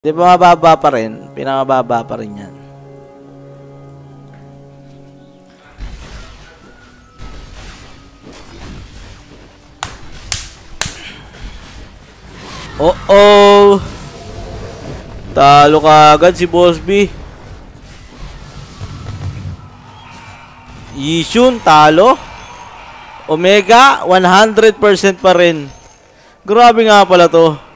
Di ba mababa pa rin? Pinakababa pa rin yan. Oh! Talo ka agad si Boss B. Yishun, talo. Omega, 100% pa rin. Grabe nga pala to.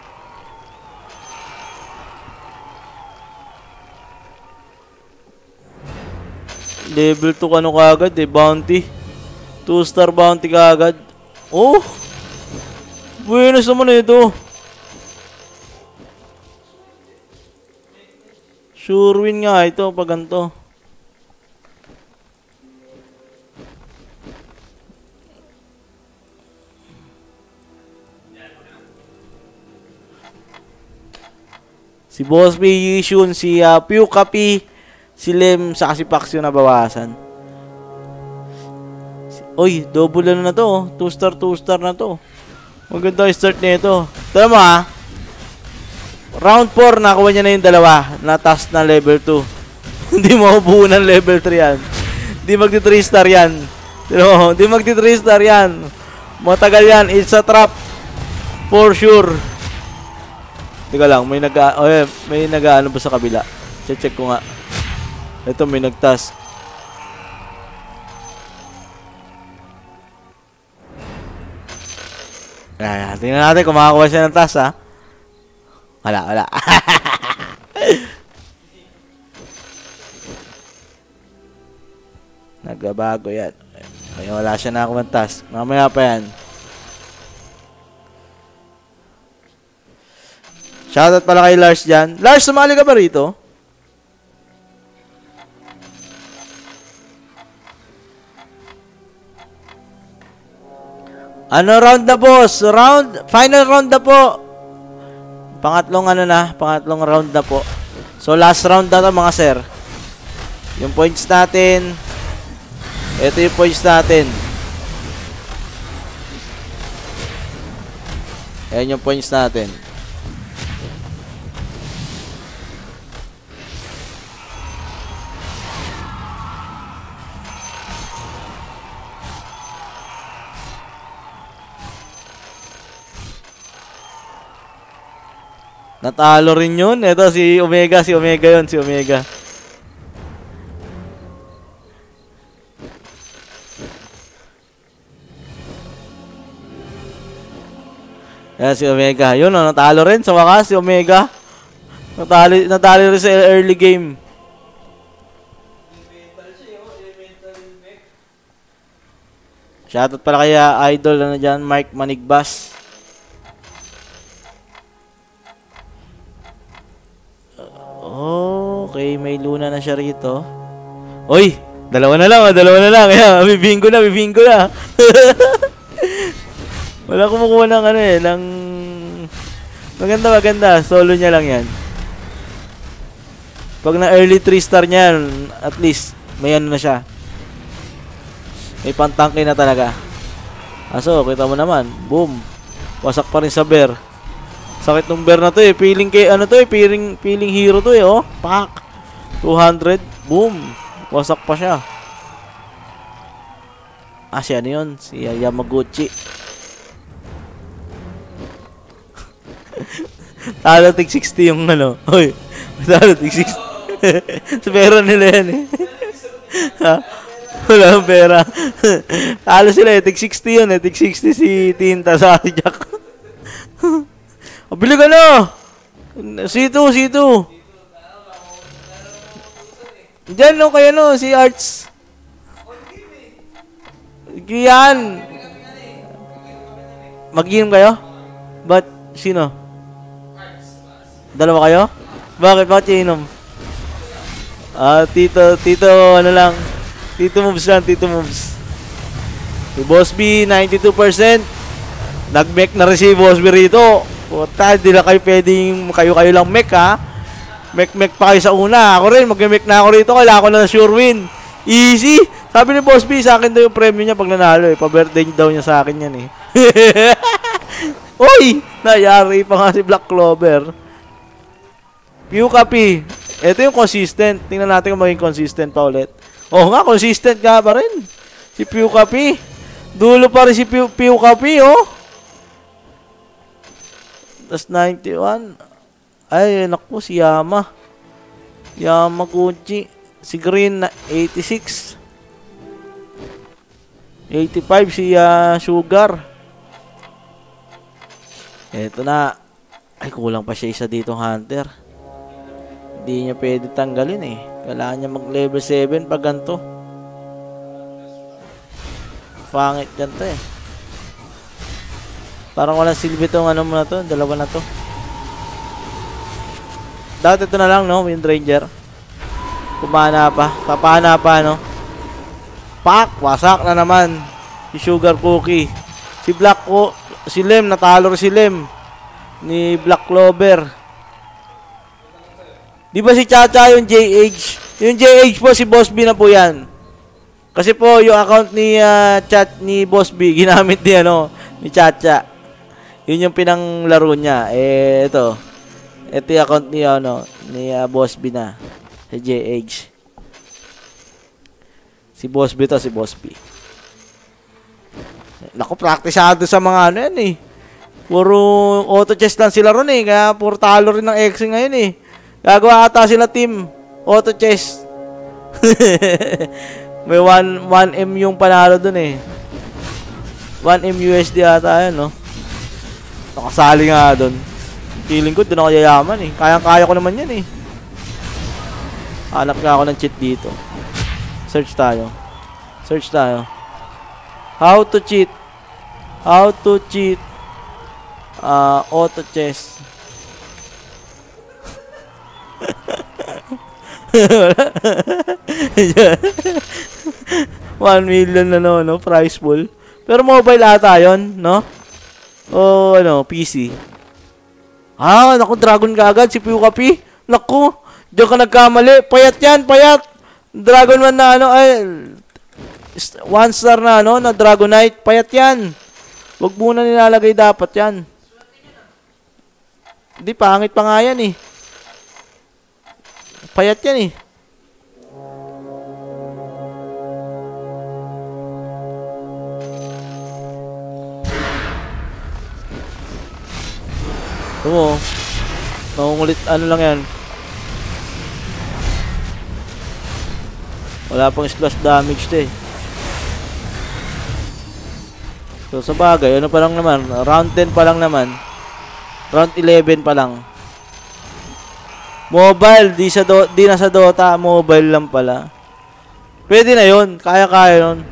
Level 2 ano kagad eh, bounty. 2-star bounty kagad. Oh! Buenos naman ito. Sure win nga ito pag ganito. Si Boss B, Yishun, si Pew Kapi, si Lem, saka si Pax yung nabawasan. Oy, double ano na to oh. 2-star, 2-star na to. Maganda yung start nito. Tama mo ha. Round 4, nakuha niya na yung dalawa. Na-task na level 2. Hindi mo buo ng level 3 yan. Hindi magti-3-star yan. Hindi magti-3-star yan. Matagal yan. It's a trap. For sure. Teka lang, may nag-ano ba sa kabila? Check ko nga. Ito, may nag-task. Tingnan natin kung makakuha siya ng task ha. Wala. Nagbabago yan. Ay, wala siya na akong task. Mamaya pa yan. Shoutout pala kay Lars dyan. Lars, sumali ka ba rito? Ano round na boss? Final round na po. Pangatlong round na po. So last round na to mga sir. Yung points natin. Ito yung points natin. Ayan yung points natin. Natalo rin yun. Ito si Omega yun. Si Omega. Yan si Omega. Yun o, natalo rin sa wakas si Omega. Natalo rin sa early game. Shoutout pala kaya idol na dyan, Mike Manigbas. Okay, may Luna na siya rito. Oy, dalawa na lang. Ayan, bibingo na. Wala kumukuha ng ng maganda. Solo niya lang yan. Pag na early 3-star niya, at least may ano na siya. May pantangke na talaga. Aso, kita mo naman. Boom. Wasak pa rin sa bear. Sakit ng bear na to eh. Feeling hero to eh, oh. Pak. 200. Boom. Wasak pa siya. Si ano yun? Si Yamaguchi. Talo tig 60 yung ano. Hoy. Talo tig 60. Sa pera nila yan eh. Wala ang pera. Talo sila eh. Tig 60 yun eh. Tig 60 si Tinta sa si Jack. Bili ka na! C2. Diyan no, kaya no, si Arts. Yan. Mag-inom kayo? Ba't? Sino? Dalawa kayo? Bakit iinom? Tito, ano lang. Tito moves. Si Boss B, 92%. Nag-mech na rin si Boss B rito. Puta, di na kayo pwedeng kayo lang mech ha. Mech pa kayo sa una. Ako rin, mag-mech na ako rito. Kailangan ko na sure win. Easy. Sabi ni Boss B, sa akin daw yung premyo niya pag nanalo eh. Pa-birthday daw niya sa akin yan eh. Uy! Nayari pa nga si Black Clover. Pukapi. Ito yung consistent. Tingnan natin kung maging consistent pa ulit. Oo nga, consistent ka pa rin. Si Pukapi. Dulo pa rin si Pukapi, oh. Tapos 91. Ay, naku, si Yama. Yamaguchi. Si Green, 86. 85 si Sugar. Eto na. Ay, kulang pa siya isa dito, Hunter. Hindi niya pwede tanggalin eh. Kailangan niya mag-level 7 pag ganito. Pangit yan to eh. Parang walang silbi tong ano mo na to. Dalawa na to. Dapat ito na lang, no? Wind Ranger. Kumana pa. Papana pa, no? Pak! Wasak na naman. Si Sugar Cookie. Si Black ko. Si Lem. Natalo rin si Lem. Ni Black Clover. Di ba si Chacha yung JH? Yung JH po, si Boss B na po yan. Kasi po, yung account ni chat ni Boss B, ginamit ni, ni Chacha. Yun yung pinanglaro niya. Eh, ito. Ito yung account ni, ni Boss B na. Si JH. Si Boss B to, si Boss B. Naku, praktisado sa mga yan eh. Puro auto chess lang sila ron eh. Kaya puro talo rin ng X ngayon eh. Gagawa ata sila team. Auto chess. May 1M yung panalo dun eh. 1M USD ata yan, no? Nakasali nga dun. Feeling ko dun ako yayaman eh. Kayang-kaya ko naman yan eh. Hanap nga ako ng cheat dito. Search tayo. Search tayo. How to cheat. How to cheat. Auto chess. 1 million na no, prize pool. Pero mobile ata yun, no? O PC. Naku, dragon ka agad si Pukapi. Naku, diyan ka nagkamali. Payat yan, payat. Dragon man na ay 1 star na na Dragonite. Payat yan. Wag muna nilalagay dapat yan. Hindi, pangit pa nga yan eh. Payat yan eh. Ito mo. Nangungulit, lang yan. Wala pang splash damage to eh. So sa bagay, pa lang naman? Round 10 pa lang naman. Round 11 pa lang. Mobile, di na sa Dota, mobile lang pala. Pwede na yun, kaya-kaya yun.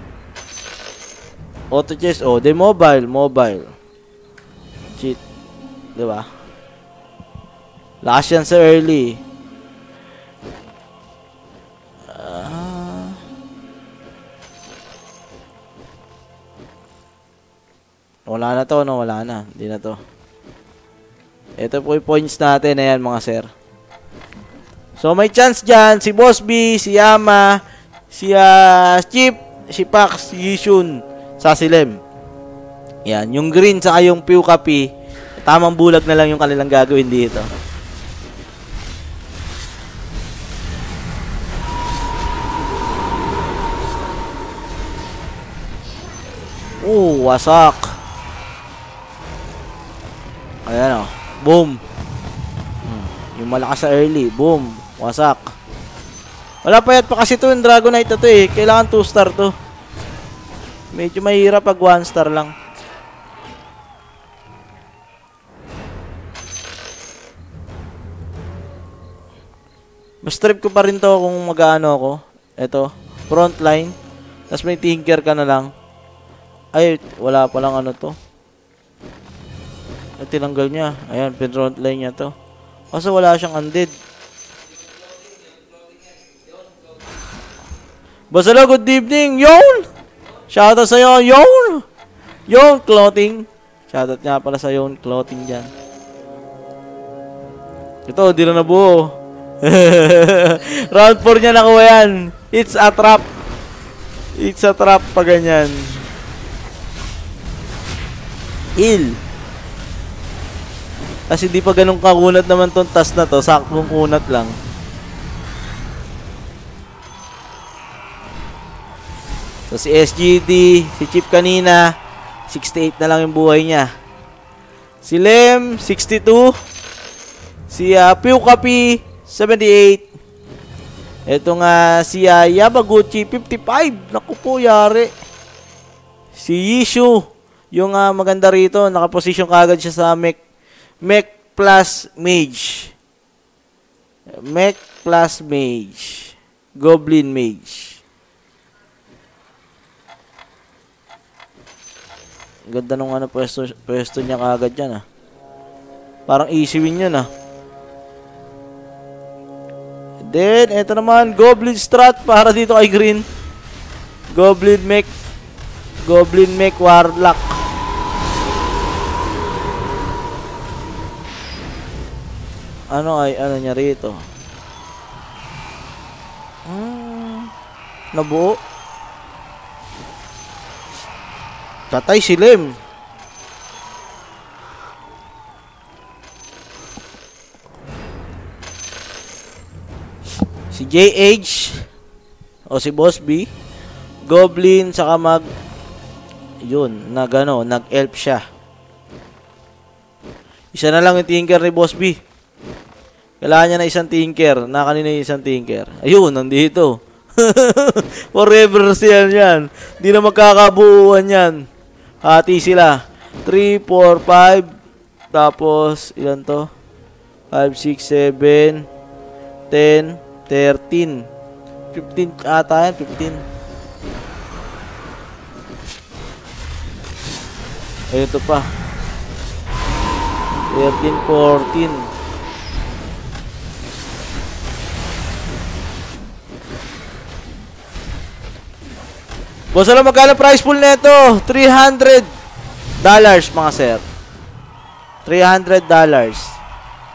Auto chess, di mobile. Cheat. Diba? Last yan sa early. Wala na to, no? Wala na. Hindi na to. Ito po yung points natin. Ayan, mga sir. So, may chance dyan. Si Boss B, si Yama, si Chip, si Pax, si Yishun, sa Silem. Yan. Yung green sa yung Pukapi, tamang bulag na lang yung kanilang gagawin dito. Wasak. Ayan boom. Yung malakas sa early. Boom. Wasak. Wala payat pa kasi ito yung Dragonite na to eh. Kailangan 2 star to. Medyo mahirap pag 1 star lang. Mas trip ko pa rin to kung mag-ano ako. Ito. Frontline. Tapos may tinker ka na lang. Ay, wala pa lang to. At tinanggal niya. Ayan, frontline niya to. Kasi wala siyang undead. Basalo, good evening, Yon! Shoutout sa'yo, Yon! Yon Clothing. Shoutout nga pala sa Yon Clothing dyan. Ito, di na nabuo. Round 4 niya nakuha yan. It's a trap. It's a trap pa ganyan. Heal. Kasi di pa ganun kakunat naman tong task na to. Saktong kunat lang. So si SGD, si Chip kanina, 68 na lang yung buhay niya. Si Lem, 62. Si Piukapi, 78. Ito nga si Yabaguchi, 55. Naku po, yari. Si Yishu, yung maganda rito, nakaposisyon kagad siya sa Mech plus Mage. Mech plus Mage. Goblin Mage. Ganda nung pwesto niya kagad yan Parang easy win yun Then, eto naman, Goblin Strat para dito kay Green. Goblin Mech Warlock. Ano niya rito? Nabuo. Patay si Lem. Si JH o si Boss B, Goblin saka nag-elf siya. Isa na lang yung Tinker ni Boss B. Kailangan niya na isang Tinker. Kanina yung isang Tinker. Ayun, nandito. Forever siya yan. Di na magkakabuuan yan. Hati sila. 3, 4, 5. Tapos, ilan to? 5, 6, 7, 10, 13. 15 ata yan. 15. Ayun to pa. 13, 14. Boss, alam magkano price pool nito? $300 mga sir. $300.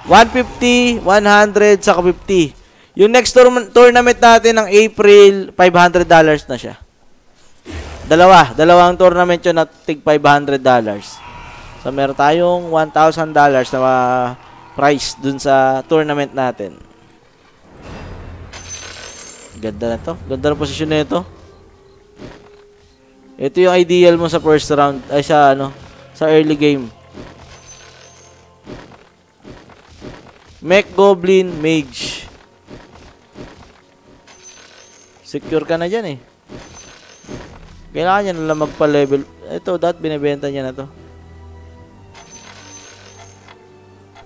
150, 100, saka 50. Yung next tournament natin ng April, $500 na siya. Dalawang tournament yun na tig $500. So meron tayong $1,000 na price dun sa tournament natin. Ganda na to. Ganda na posisyon na ito. Ito yung ideal mo sa first round. Ay sa early game. Mech Goblin Mage. Secure ka na dyan Kailangan niya na lang magpa-level. Ito, binibenta niya na to.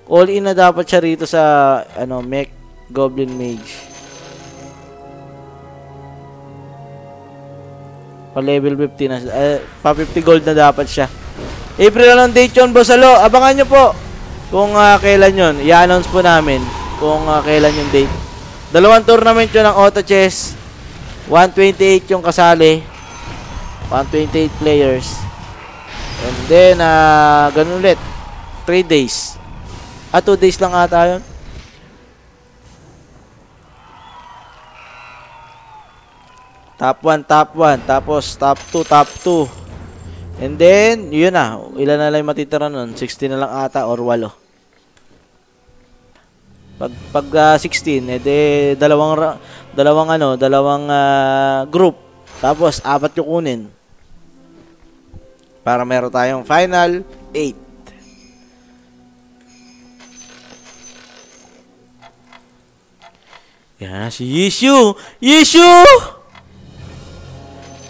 All in na dapat siya rito sa Mech Goblin Mage. Pa-level 50 na. Pa-50 gold na dapat siya. April ng date yun, Boss Alo. Abangan nyo po kung kailan yun. I-announce po namin kung kailan yung date. Dalawang tournament yun ng Auto Chess. 128 yung kasali. 128 players. And then, ganun ulit. 3 days. 2 days lang ata yun. Top 1, tapos top 2, top 2. And then, yun ilan na lang matitira nun? 16 na lang ata or 8. Pag 16, dalawang group. Tapos, 4 yung kunin. Para meron tayong final 8. Yan si Yishu!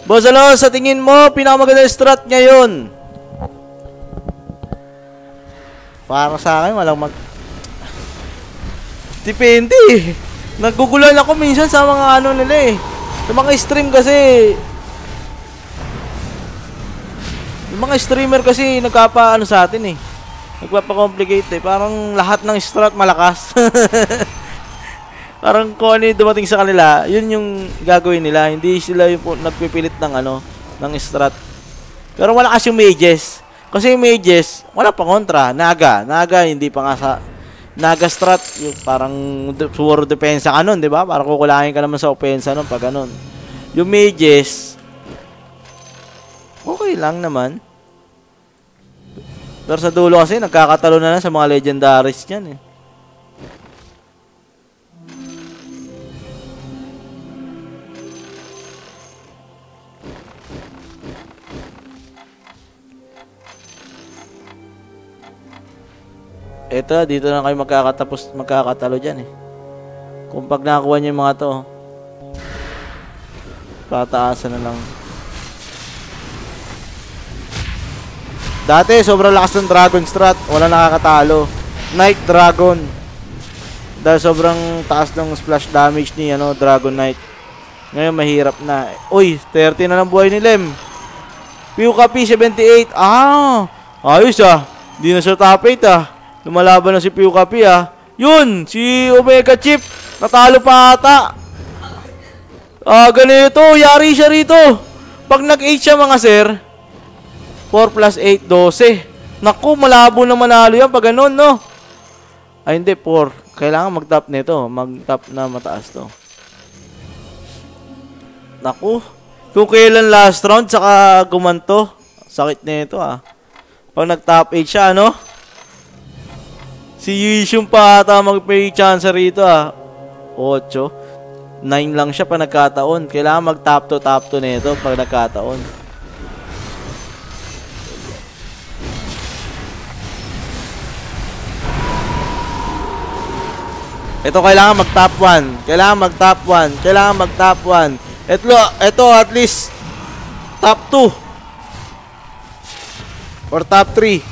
Boss Alo, sa tingin mo, pinakamaganda strat ngayon? Para sa akin, walang Depende Nagugulan ako minsan sa mga nila Sa mga stream kasi. Yung mga streamer kasi nagkapa sa atin Nagpapa-complicate Parang lahat ng strat malakas. Parang kung ano yung dumating sa kanila, yun yung gagawin nila. Hindi sila yung nagpipilit ng strat. Pero malakas yung mages. Kasi yung mages, wala pa kontra. Naga, hindi pa nga sa Naga strat. Yung parang puro depensa ka nun, di ba? Parang kukulangin ka naman sa opensa nun pag ganun. Yung mages, okay lang naman. Pero sa dulo kasi, nagkakatalo na lang sa mga legendaries niyan eh. Ito, dito na kayo magkakatalo dyan eh. Kung pag nakakuha niyo yung mga to, pataasan na lang. Dati, sobrang lakas ng Dragon Strat. Wala nakakatalo. Night Dragon. Dahil sobrang taas ng splash damage ni Dragon Knight. Ngayon, mahirap na. Uy, 30 na lang buhay ni Lem. Pyuka P78. Ah, ayos ah. Di na siya top 8 ah. Lumalaban na si Pyuka P ah. Yun, si Omega Chip. Natalo pa ata. Ganito. Yari siya rito. Pag nag-8 siya mga sir, 4 plus 8, 12. Naku, malabo na manalo yan pag ganun, no? Ay, hindi, 4. Kailangan mag-top nito. Mag-top na mataas to. Naku. Kung kailan last round, saka gumanto. Sakit nito, ah. Pag nag-top 8 siya, ano? Si Yishun pa ata mag-pay chance rito, ah. 8. 9 lang siya pa nagkataon. Kailangan mag-top 2 nito pag nagkataon. Ito kailangan mag-top 1. Kailangan mag-top 1. Kailangan mag-top 1. Ito at least top 2 or top 3.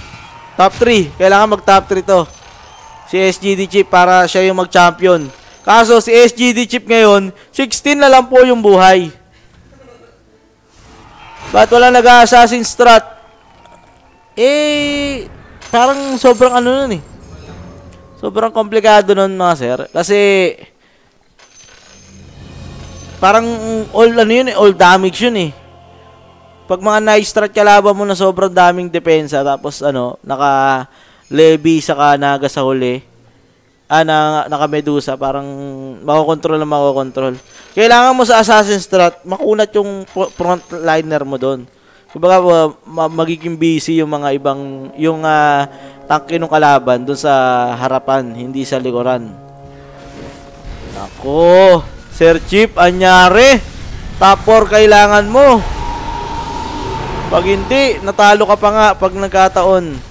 Top 3. Kailangan mag-top 3 to. Si SGD Chip para siya yung mag-champion. Kaso si SGD Chip ngayon, 16 na lang po yung buhay. Ba't wala nag-assassin strat? Parang sobrang ano nun eh. Sobrang komplikado nun mga sir. Kasi parang all damage yun eh. Pag mga nice strat kalaban mo na sobrang daming depensa, tapos naka-levy saka naga sa huli. Naka-medusa, parang makokontrol. Kailangan mo sa assassin strat, makunat yung frontliner mo doon. Kumbaga magiging busy yung mga ibang, yung tanke ng kalaban doon sa harapan, hindi sa likuran. Ako, Sir Chip, anyari. Top 4 kailangan mo. Pag hindi, natalo ka pa nga pag nagkataon.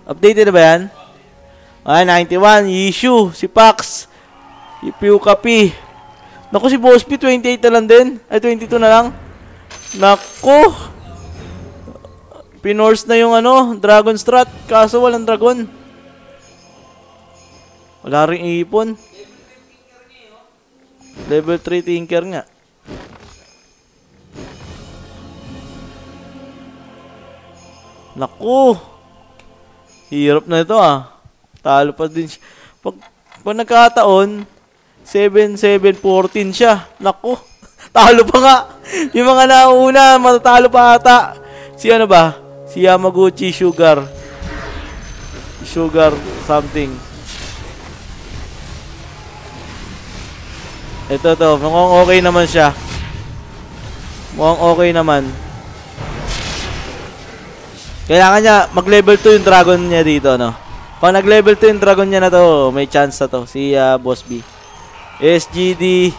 Updated na ba yan? 91, Yishu, si Pax, si Pyuka P. Naku, si Boss P, 28 na lang din. Ay, 22 na lang. Naku. Pinorse na yung Dragon Strat. Kaso walang dragon. Wala rin ipon. Level 3 Tinker nga. Naku. Hirap na ito ah. Talo pa din siya. Pag nagkataon, 7-7-14 siya. Naku. Talo pa nga. Yung mga nauna, matatalo pa ata. Si ba? Si Yamaguchi Sugar something. Ito to. Mukhang okay naman siya. Mukhang okay naman. Kailangan niya mag-level 2 yung dragon niya dito, no? Pag nag-level 2 yung dragon niya na to, may chance na to. Si Boss B. SGD,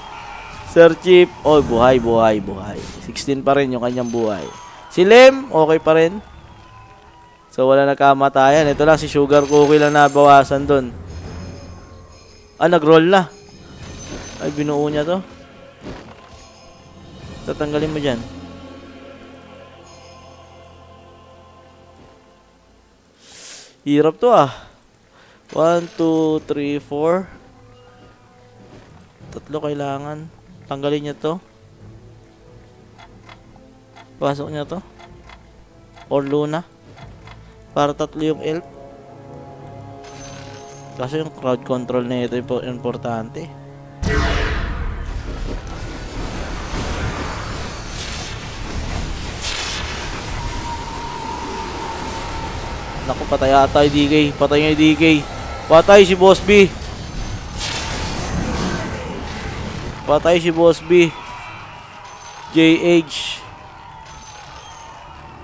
Sir Chip. Oh, buhay. 16 pa rin yung kanyang buhay. Si Lem, okay pa rin. So, wala nagkamatayan. Ito lang, si Sugar Cookie lang nabawasan dun. Nag-roll na. Ay, binuo niya to. Tatanggalin mo dyan. Hirap to ah. 1, 2, 3, 4. Tatlo kailangan. Tanggalin niya to. Pasok niya to. Or Luna. Para tatlo yung elf. Kasi yung crowd control na ito importante. Naku, patay ata yung DK. Patay nga yung DK. Patay si Boss B. Patay si Boss B. JH.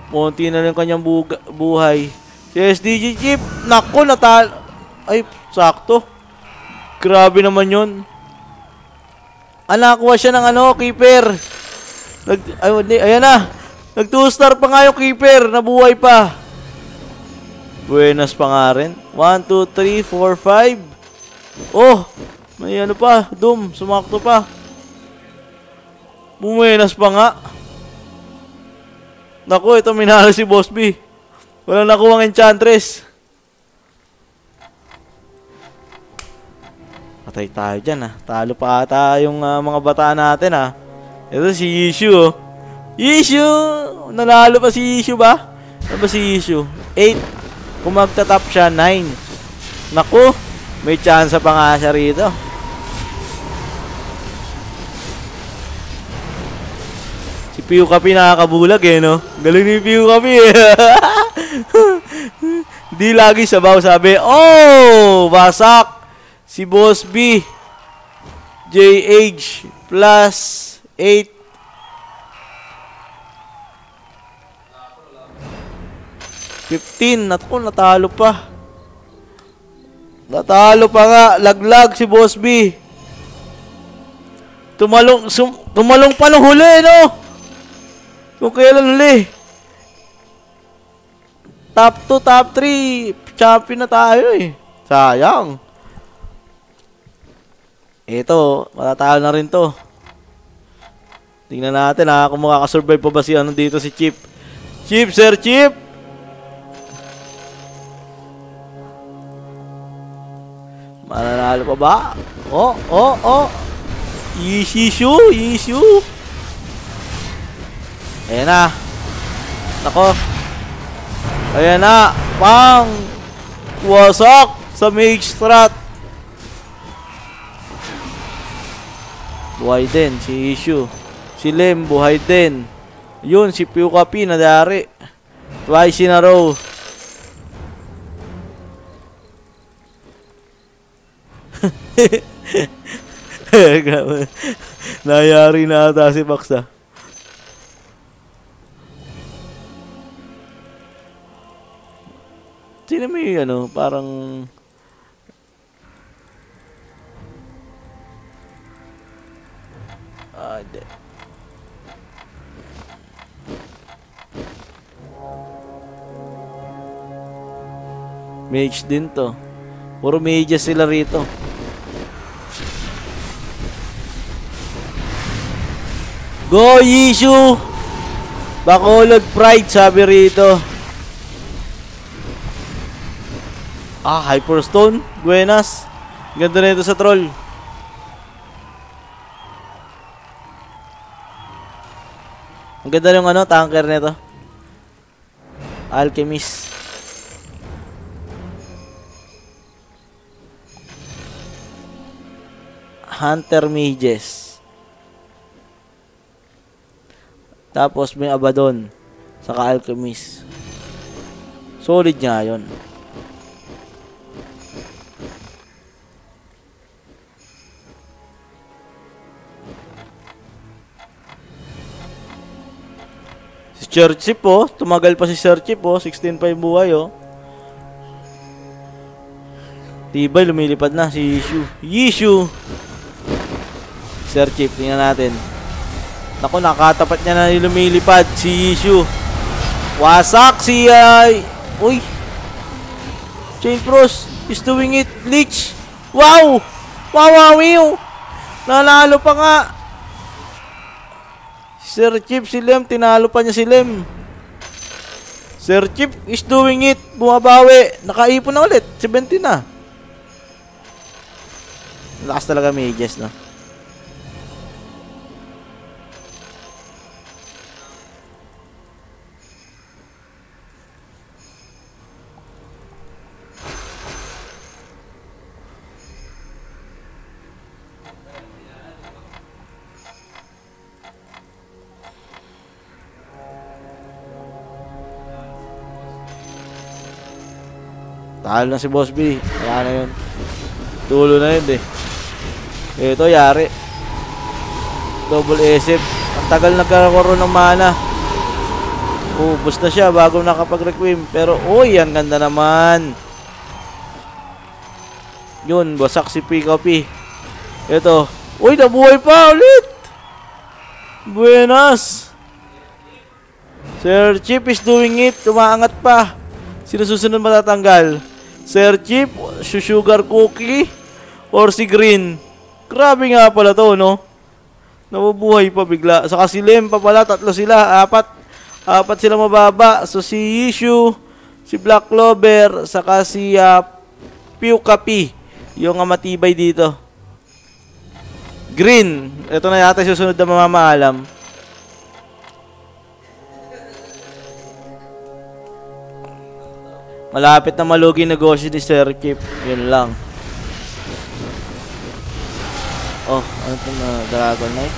Konti na lang kanyang buhay. Si SDG Chip. Naku, ay, sakto. Grabe naman yun. Nakuha siya ng keeper. Ayan na. Nag 2-star pa nga yung keeper. Nabuhay pa. Buenas pa nga rin. 1, 2, 3, 4, 5. Oh, may ano pa. Doom, sumakto pa. Buenas pa nga. Naku, ito minahal si Boss B. Walang nakuha ng Enchantress. Patay tayo dyan Talo pa ata yung mga bata natin Ito si Yishu Yishu! Nanalo pa si Yishu ba? Ano ba si Yishu? 8. Kung magtatap siya, 9. Naku! May chance pa nga siya rito. Si Piu Kapi nakakabulag no? Galing ni Piu Kapi Di lagi sabaw sabi. Oh! Basak! Si Boss B. JH plus 8. Natalo pa. Natalo pa nga. Laglag si Boss B. Tumalong pa nung huli, no? Kung kailan huli. Top 2, top 3. Champion na tayo Sayang. Ito, matatalo na rin to. Tingnan natin kung makakasurvive pa ba si dito si Chip. Chip, Sir Chip! Mananalo pa ba? Oh! Yishu! Ayan na. Nako. Ayan na. Pang! Wasak sa Mage Strat. Buhay din si Yishu. Si Lem buhay din. Yun si Piu Kapi nadari. Twice in a row. Nayari na ata si Baksa. Sino may parang mage din to. Puro mages sila rito. Go Yishu! Bacolod Pride sabi rito. Hyperstone. Buenas. Ganda na ito sa troll. Ang ganda yung tanker nito. Alchemist. Hunter Mages. Tapos may Abaddon. Saka Alchemist. Solid nga yun. Si Sir Chip tumagal pa si Sir Chip 16.5 buhay Tibay, lumilipad na si Yishu. Sir Chip, tingnan natin. Naku, nakatapat niya na yung lumilipad si Yishu. Wasak si uy! Chain Frost is doing it. Bleach. Wow! Wow! Nanalo pa nga. Sir Chip, si Lem, tinalo pa niya si Lem. Sir Chip is doing it. Bumabawi. Nakaipon na ulit. 17 na. Lakas talaga mages, no? Talo na si Boss B. Wala na yun. Tulo na yun Ito, yari. Double SF. Ang tagal nagkakaroon ng mana. Ubus na siya bago nakapag-requiem. Pero, uy, ang ganda naman. Yun, basak si PKP. Ito. Uy, nabuhay pa ulit. Buenas. Sir Chip is doing it. Tumaangat pa. Sino susunod matatanggal? Sir Chip, sugar cookie, or si Green? Grabe nga pala to, no? Nabubuhay pa bigla. Saka si Lem pa pala. 3 sila. 4 sila mababa. So si Yishu, si Black Clover, saka si PewCapi. Yung matibay dito. Green. Ito na yata susunod na mamamaalam. Malapit na malugi negosyo ni Sir Chip. Yun lang. Oh, ano ito na? Dragon Knight?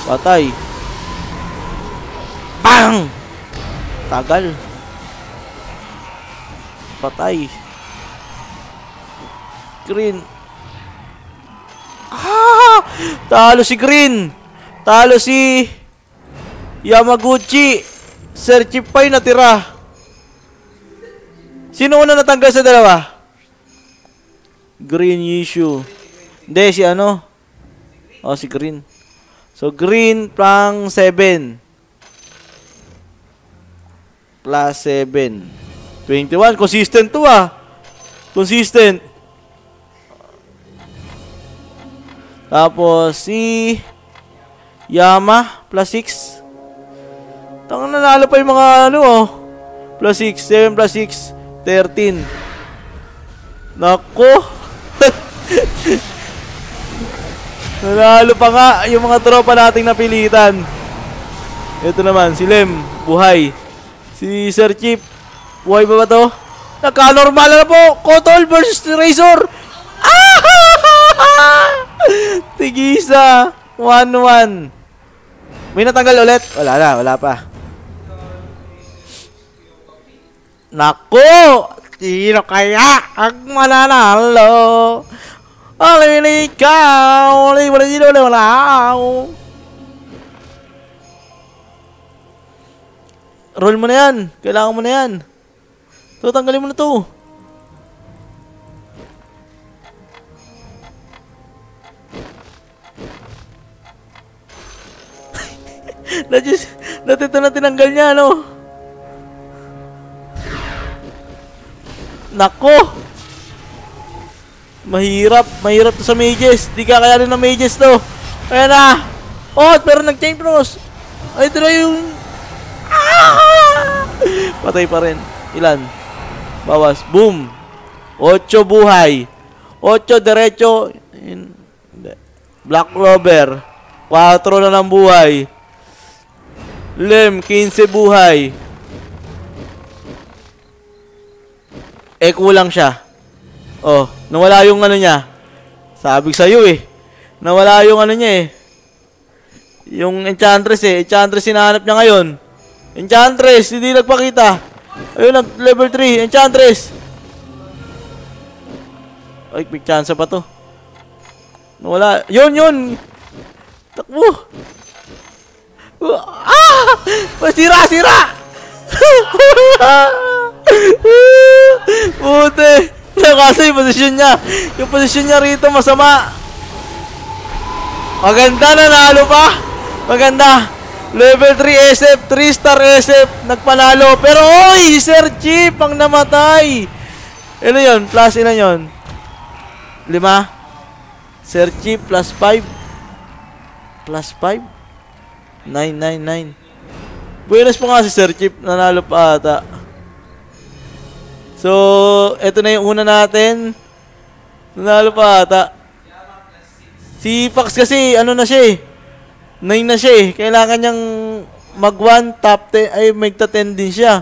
Patay. Bang! Tagal. Patay. Green. Ah! Talo si Green. Talo si Yamaguchi. Sir Chip pa yung natira. Sino una natanggal sa dalawa? Green issue. Hindi, si ano? Oh, si Green. So, Green pang 7. Plus 7. 21. Consistent to Consistent. Tapos, si Yama plus 6. Tangan nanalo pa yung mga ano Plus 6. 7 plus 6. 13. Nako. Nanalo pa nga yung mga tropa nating napilitan. Ito naman, si Lem, buhay. Si Sir Chip, buhay ba to? Naka-normal na po. Kotol versus Razor. Tigisa. 1-1. May natanggal ulit? Wala pa. Nako! Sino kaya ang mananalo? Alin ikaw! Roll mo na yan. Kailangan mo na yan. So, tanggalin mo na to. Dati ito na tinanggal niya, no? Nako! Mahirap to sa mages. Di ka kaya rin ng mages to. Ayan na! Oh, pero nag-chain cross. Ay, ito na yung... Patay pa rin. Ilan? Bawas. Boom! 8 buhay. 8 diretso. Black Clover. 4 na ng buhay. Lem, 15 buhay. Kulang siya. Oh, nawala yung ano niya. Sabi sa'yo nawala yung ano niya Yung Enchantress Enchantress hinahanap niya ngayon. Enchantress, hindi nagpakita. Ayun, level 3. Enchantress. Ay, may chance pa to. Nawala. Yun. Takbo. Sira! Puti. Kasi yung posisyon niya. Yung posisyon niya rito masama. Maganda, nanalo pa. Maganda. Level 3 SF, 3-star SF. Nagpanalo. Pero oy, Sir Chip ang namatay. Ano yun? Plus ilan yun? 5. Sir Chip plus 5. Plus 5. 9. Buenas po nga si Sir Chip. Nanalo pa ata. So, eto na yung una natin. Nanalo pa ata. Si Pax kasi, ano na siya 9 na siya Kailangan niyang mag-1 top 10. Ay, magta 10 din siya.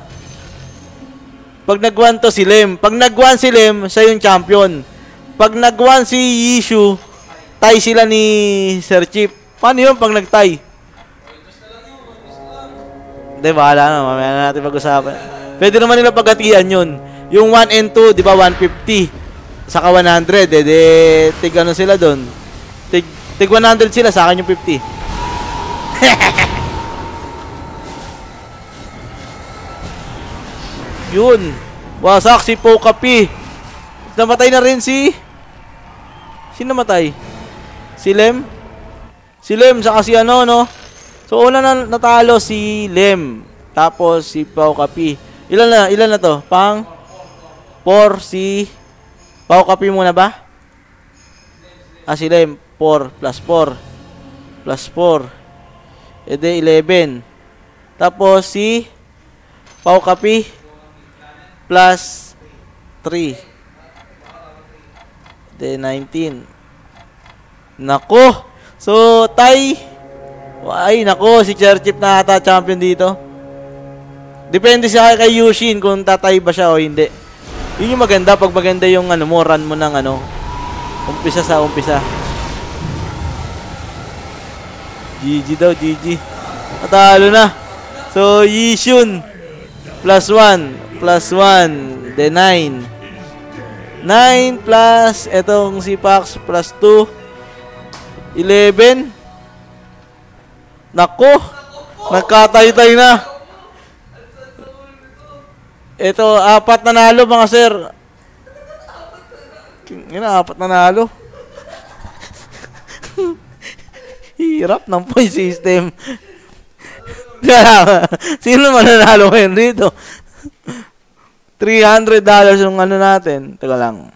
Pag nag-1 to si Lem. Pag nag-1 si Lem, siya yung champion. Pag nag-1 si Yishu, tie sila ni Sir Chip. Paano yun pag nag-tie? Hindi, bahala na. Mamaya na natin pag-usapan. Pwede naman nila paghatian yun. Yung 1 and 2, di ba, 150. Saka 100. Tig ano sila doon? Tig Tig 100 sila, sa akin yung 50. Yun. Wasak si Pokapi. Namatay na rin si... Sino namatay? Si Lem? Si Lem, saka si ano, no? So, una na natalo si Lem. Tapos si Pokapi. Ilan na to? Pang 4 si Pokapi muna ba? Ah, si Lem. 4 plus 4. Plus 4. E de 11. Tapos si Pokapi plus 3. De 19. Nako. So, tie. Ay, nako. Si Cherchip na ata champion dito. Depende siya kay Yushin kung tatay ba siya o hindi. Yun yung maganda pag maganda yung ano mo, run mo ng ano. Umpisa sa umpisa. GG daw, GG. Natalo na. So, Yishun. Plus 1. Plus 1. De 9. 9 plus, etong si Pax plus 2. 11. Nako. Nagkatay-tay na. Ito, 4 na nalo mga sir. Apat na nalo. Hirap ng point system. Sino mananalo ngayon dito? $300 yung ano natin. Teka lang.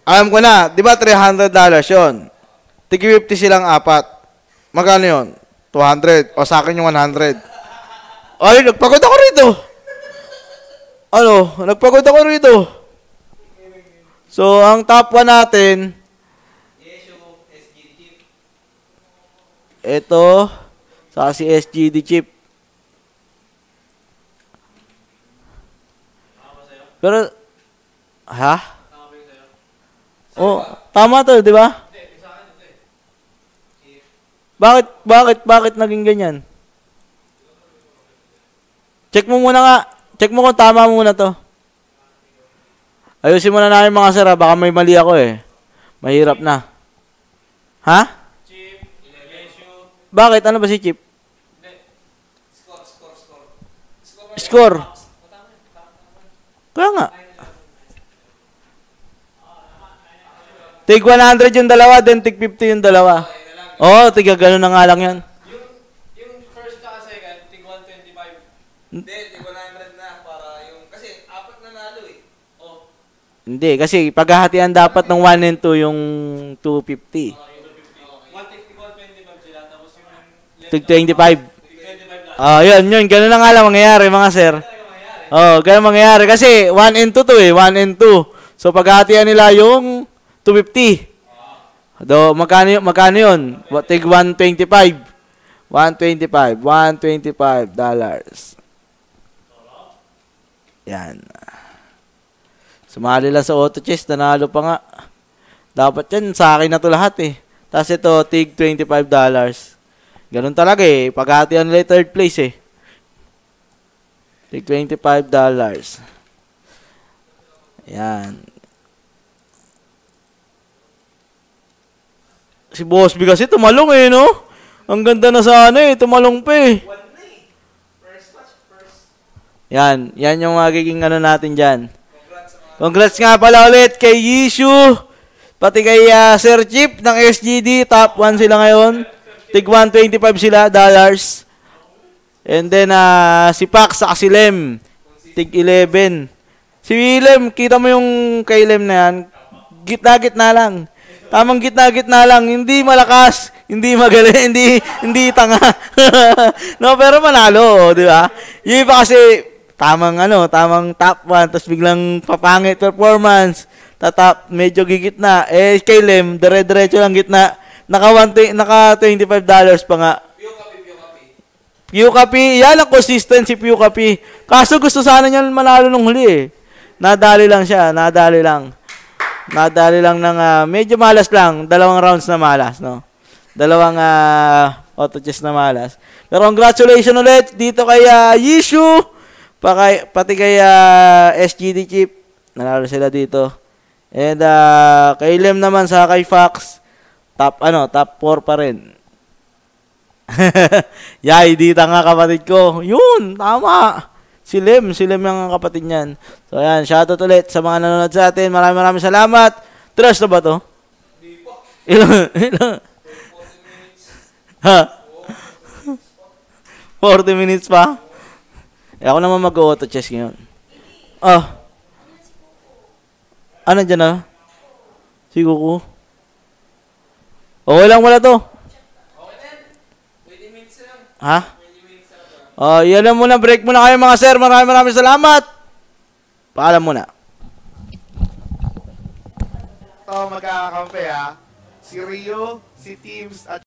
Alam ko na, di ba $300 yun? Tigi 50 silang 4. Magkano yun? 200. O sa akin yung 100. Ay, nagpagod ako rito. Ano? Nagpagod ako rito. So, ang top 1 natin, ito, sa si SGD chip. Pero, ha? Oh, tama to, di ba? Bakit naging ganyan? Check mo muna nga. Check mo kung tama muna to. Ayusin muna namin mga sir, baka may mali ako eh. Mahirap na. Ha? Bakit? Ano ba si Chip? Score. Kaya nga. Tig 100 yung dalawa, then tig 50 yung dalawa. Oo, tiga ganun na nga lang yan. Yung first ka second, tig 125. Hindi, tig 100 na para yung... Kasi apat na nalo eh. Oh. Hindi, kasi paghahatian dapat ng 1 and 2 yung 250. Tig 25. Yun. Ganun na nga lang mangyayari, mga sir. Ganun mangyayari. Kasi 1 and 2 to eh. 1 and 2. So, paghahatian nila yung 250. Magkano yun? Tig 125. $125. Yan. Sumali lang sa auto chess. Nanalo pa nga. Dapat yan. Sa akin na to lahat eh. Tapos ito, tig $25. Ganun talaga eh. Paghahatian nila third place eh. Tig $25. Yan. Si Boss B kasi tumalong eh, no? Ang ganda na sana eh. Tumalong pa eh. Yan. Yan yung magiging ano natin dyan. Congrats nga pala ulit kay Yishu. Pati kay Sir Chip ng SGD. Top 1 sila ngayon. Tig 125 sila, dollars. And then, si Pax sa si Lem. Tig 11. Si Willem, kita mo yung kay Lem na yan. Gitna-gitna lang. Tamang gitna-gitna lang. Hindi malakas. Hindi magaling. Hindi tanga. No, pero manalo, di ba? Yung iba kasi, tamang top 1. Tapos biglang papangit performance. Tatap, medyo gigitna. Kay Lem, dire-diretso lang gitna. Naka $25 pa nga. Pukapi. Yan ang consistency Pukapi. Kaso gusto sana niya manalo nung huli eh. Nadali lang siya. Nadali lang ng medyo malas lang. 2 rounds na malas, no? 2 auto chess na malas. Pero congratulations ulit dito kay Yishu. Pati kay SGD Chip. Nanalo sila dito. And kay Lem naman sa kay Fox. Top 4 pa rin. Yay, dita nga kapatid ko. Yun, tama. Si Lem yung kapatid niyan. So ayan, shoutout ulit sa mga nanonood sa atin. Maraming salamat. Trust na ba to? Hindi po. Ilang? 40 minutes. Ha? 40 minutes pa? Eh, ako naman mag-auto chess ngayon. Ano dyan na? Si Kuku. Okay lang wala to. Okay na yan. 20 minutes lang. Ha? 20 minutes lang. Yan lang muna. Break muna kayo mga sir. Maraming salamat. Paalam muna. Ito magkakakampi ha. Si Rio, si Teams at